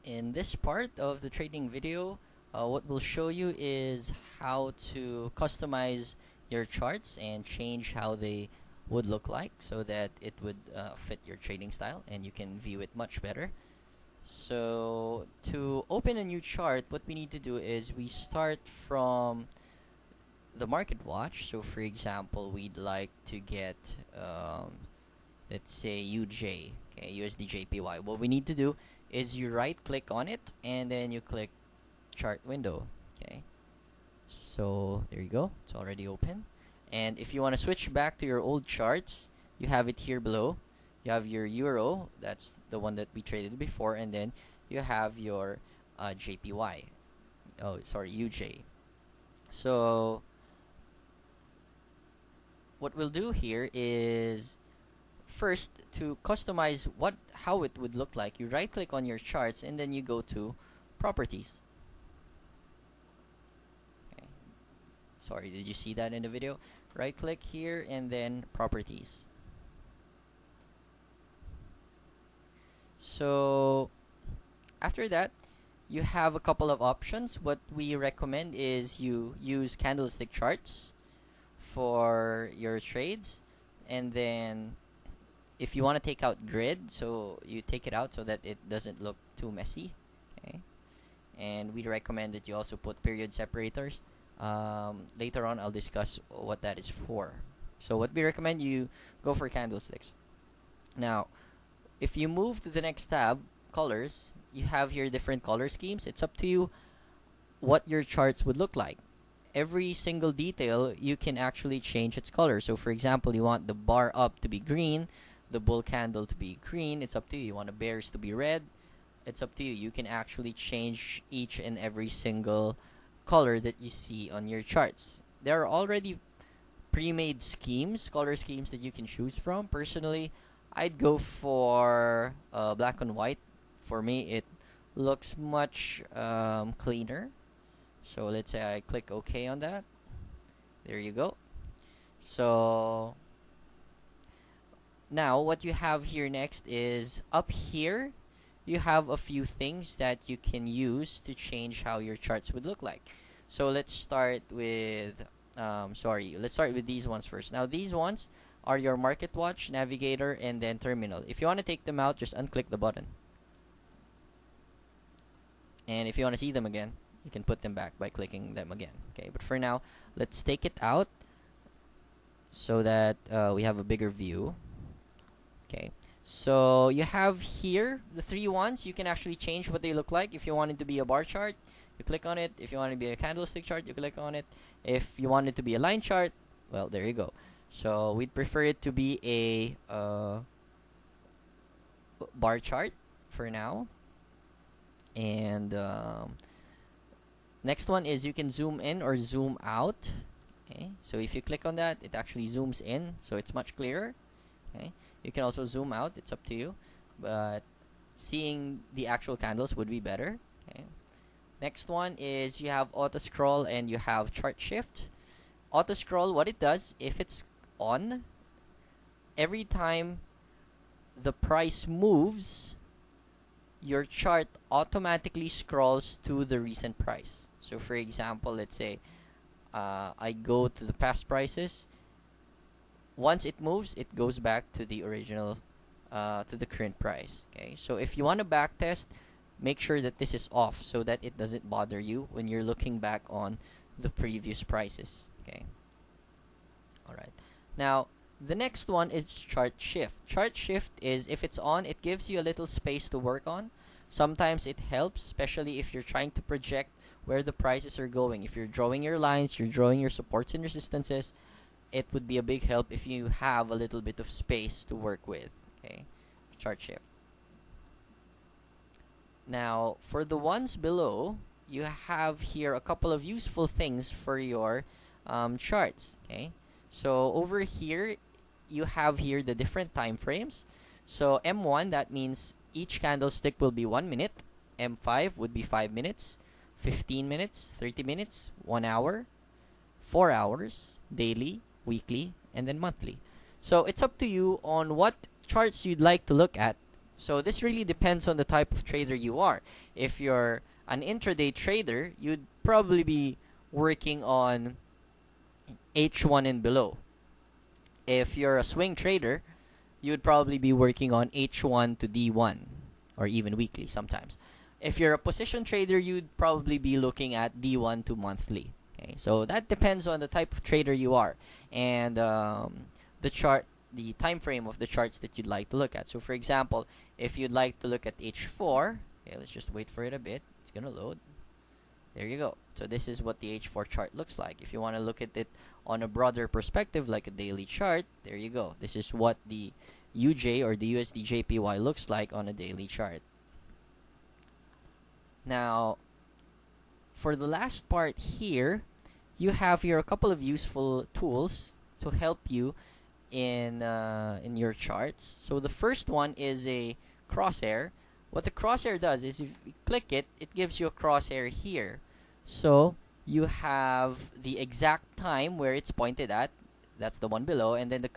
In this part of the trading video, what we'll show you is how to customize your charts and change how they would look like so that it would fit your trading style and you can view it much better. So to open a new chart, what we need to do is we start from the market watch. So for example, we'd like to get let's say UJ, okay, USD JPY. What we need to do is you right click on it and then you click chart window. Okay, so there you go, it's already open. And if you want to switch back to your old charts, you have it here below. You have your euro, that's the one that we traded before, and then you have your JPY. Oh, sorry, UJ. So what we'll do here is first, to customize how it would look like, you right click on your charts and then you go to properties. Okay, sorry, did you see that in the video? Right click here and then properties. So after that, you have a couple of options. What we recommend is you use candlestick charts for your trades, and then if you want to take out grid, so you take it out so that it doesn't look too messy. Okay, and we recommend that you also put period separators. Later on I'll discuss what that is for. So what we recommend, you go for candlesticks. Now if you move to the next tab, colors, you have here different color schemes. It's up to you what your charts would look like. Every single detail you can actually change its color. So for example, you want the bar up to be green, the bull candle to be green, it's up to you. You want the bears to be red, it's up to you. You can actually change each and every single color that you see on your charts. There are already pre-made schemes, color schemes that you can choose from. Personally, I'd go for black and white. For me, it looks much cleaner. So let's say I click OK on that. There you go. So now what you have here next is up here you have a few things that you can use to change how your charts would look like. So let's start with let's start with these ones first. Now these ones are your market watch, navigator, and then terminal. If you want to take them out, just unclick the button. And if you want to see them again, you can put them back by clicking them again. Okay, but for now, let's take it out so that we have a bigger view. Okay, so you have here the three ones. You can actually change what they look like. If you want it to be a bar chart, you click on it. If you want it to be a candlestick chart, you click on it. If you want it to be a line chart, well, there you go. So we'd prefer it to be a bar chart for now. And next one is you can zoom in or zoom out. Okay, so if you click on that, it actually zooms in, so it's much clearer. Okay, you can also zoom out, it's up to you, but seeing the actual candles would be better. Okay, next one is you have auto scroll and you have chart shift. Auto scroll, what it does, if it's on, every time the price moves, your chart automatically scrolls to the recent price. So for example, let's say I go to the past prices. Once it moves, it goes back to the original, to the current price. Okay, so if you want to back test, make sure that this is off so that it doesn't bother you when you're looking back on the previous prices. Okay, alright. Now the next one is chart shift. Chart shift is, if it's on, it gives you a little space to work on. Sometimes it helps, especially if you're trying to project where the prices are going. If you're drawing your lines, you're drawing your supports and resistances, it would be a big help if you have a little bit of space to work with. Okay, chart shift. Now for the ones below, you have here a couple of useful things for your charts. Okay, so over here you have here the different time frames. So M1, that means each candlestick will be 1 minute. M5 would be 5 minutes, 15 minutes, 30 minutes, 1 hour, 4 hours, daily, weekly, and then monthly. So it's up to you on what charts you'd like to look at So this really depends on the type of trader you are. If you're an intraday trader, you'd probably be working on H1 and below. If you're a swing trader, you'd probably be working on H1 to D1, or even weekly sometimes. If you're a position trader, you'd probably be looking at D1 to monthly. Okay, so that depends on the type of trader you are and the time frame of the charts that you'd like to look at. So, for example, if you'd like to look at H4, okay, let's just wait for it a bit. It's gonna load. There you go. So this is what the H4 chart looks like. If you want to look at it on a broader perspective, like a daily chart, there you go. This is what the UJ or the USD JPY looks like on a daily chart. Now, for the last part here, you have here a couple of useful tools to help you in your charts. So the first one is a crosshair. What the crosshair does is if you click it, it gives you a crosshair here. So you have the exact time where it's pointed at. That's the one below, and then the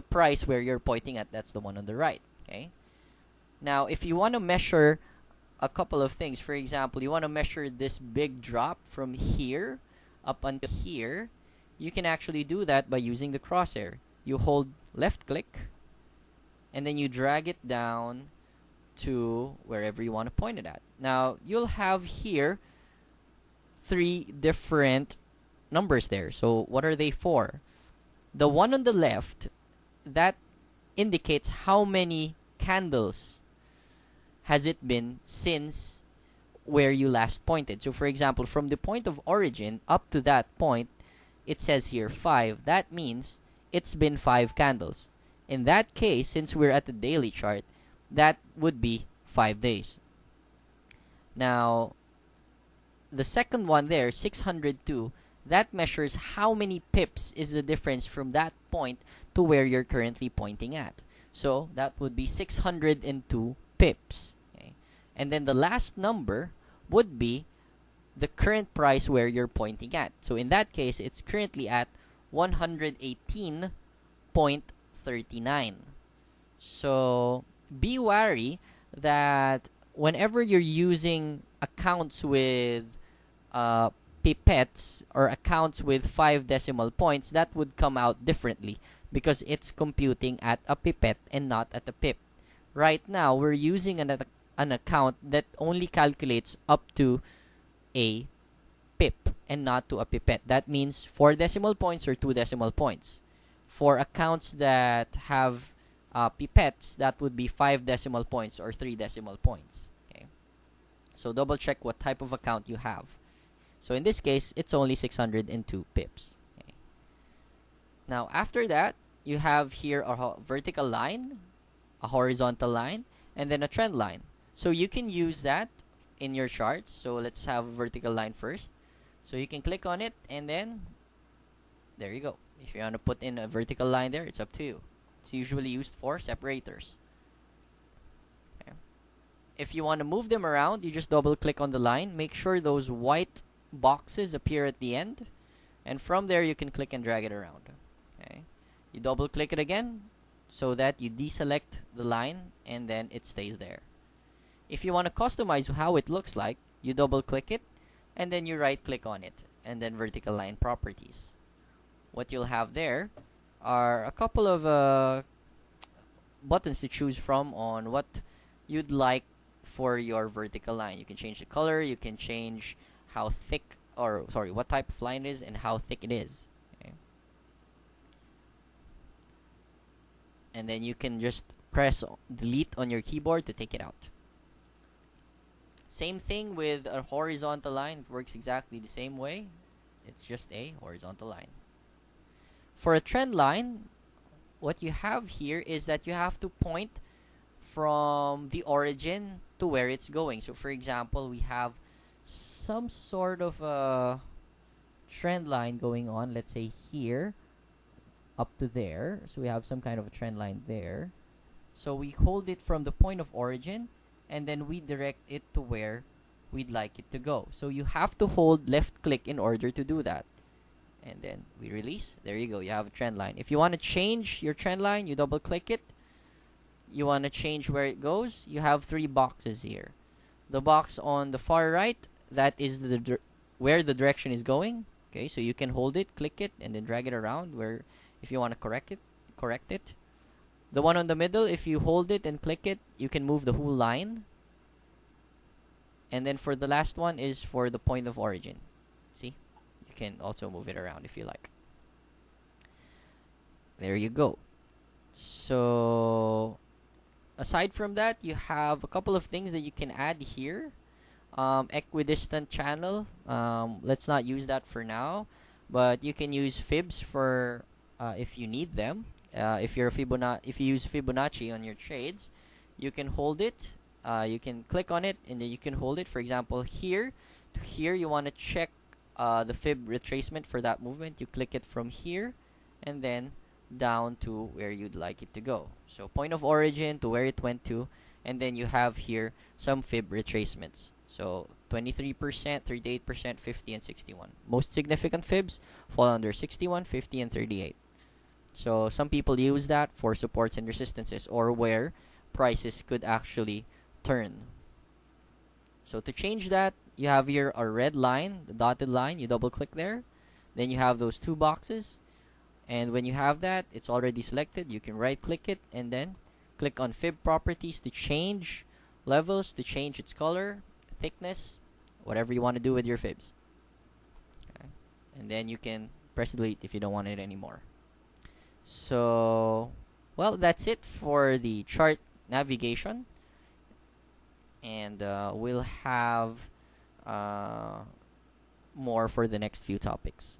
price where you're pointing at. That's the one on the right. Okay. Now, if you want to measure a couple of things, for example, you want to measure this big drop from here up until here, you can actually do that by using the crosshair. You hold left click, and then you drag it down to wherever you want to point it at. Now, you'll have here 3 different numbers there. So, what are they for? The one on the left, that indicates how many candles has it been since where you last pointed. So, for example, from the point of origin up to that point, it says here 5. That means it's been 5 candles. In that case, since we're at the daily chart, that would be 5 days. Now, the second one there, 602, that measures how many pips is the difference from that point to where you're currently pointing at. So, that would be 602 pips. Okay? And then the last number would be the current price where you're pointing at. So, in that case, it's currently at 118.39. So, be wary that whenever you're using accounts with pipettes or accounts with 5 decimal points, that would come out differently because it's computing at a pipette and not at a pip. Right now, we're using an account that only calculates up to a pip and not to a pipette. That means 4 decimal points or 2 decimal points. For accounts that have pipettes, that would be 5 decimal points or 3 decimal points. Okay, so double check what type of account you have. So in this case, it's only 602 pips. Okay. Now after that, you have here a vertical line, a horizontal line, and then a trend line. So you can use that in your charts. So let's have a vertical line first. So you can click on it, and then there you go. If you want to put in a vertical line there, it's up to you. It's usually used for separators. Okay. If you want to move them around, you just double click on the line. Make sure those white boxes appear at the end, and from there you can click and drag it around. Okay. You double click it again so that you deselect the line and then it stays there. If you want to customize how it looks like, you double click it and then you right click on it and then vertical line properties. What you'll have there are a couple of buttons to choose from on what you'd like for your vertical line. You can change the color, you can change how thick, or sorry, what type of line it is and how thick it is. Okay. And then you can just press delete on your keyboard to take it out. Same thing with a horizontal line. It works exactly the same way. It's just a horizontal line. For a trend line, what you have here is that you have to point from the origin to where it's going. So for example, we have some sort of a trend line going on, let's say here up to there. So we have some kind of a trend line there. So we hold it from the point of origin and then we direct it to where we'd like it to go. So you have to hold left click in order to do that. And then we release. There you go. You have a trend line. If you want to change your trend line, you double click it you want to change where it goes, you have three boxes here. The box on the far right, that is where the direction is going. Okay, so you can hold it, click it, and then drag it around where if you want to correct it. The one on the middle, if you hold it and click it, you can move the whole line. And then for the last one is for the point of origin. See? You can also move it around if you like. There you go. So aside from that, you have a couple of things that you can add here. Equidistant channel. Let's not use that for now, but you can use fibs for if you need them. If you use Fibonacci on your trades, you can hold it. You can click on it and then you can hold it. For example, here to here, you want to check the fib retracement for that movement. You click it from here and then down to where you'd like it to go. So point of origin to where it went to, and then you have here some fib retracements. So 23%, 38%, 50, and 61. Most significant fibs fall under 61, 50, and 38. So some people use that for supports and resistances or where prices could actually turn. So to change that, you have here a red line, the dotted line. You double click there. Then you have those two boxes. And when you have that, it's already selected. You can right click it and then click on fib properties to change levels, to change its color, thickness, whatever you want to do with your fibs. Okay. And then you can press delete if you don't want it anymore. So, well, that's it for the chart navigation. And we'll have more for the next few topics.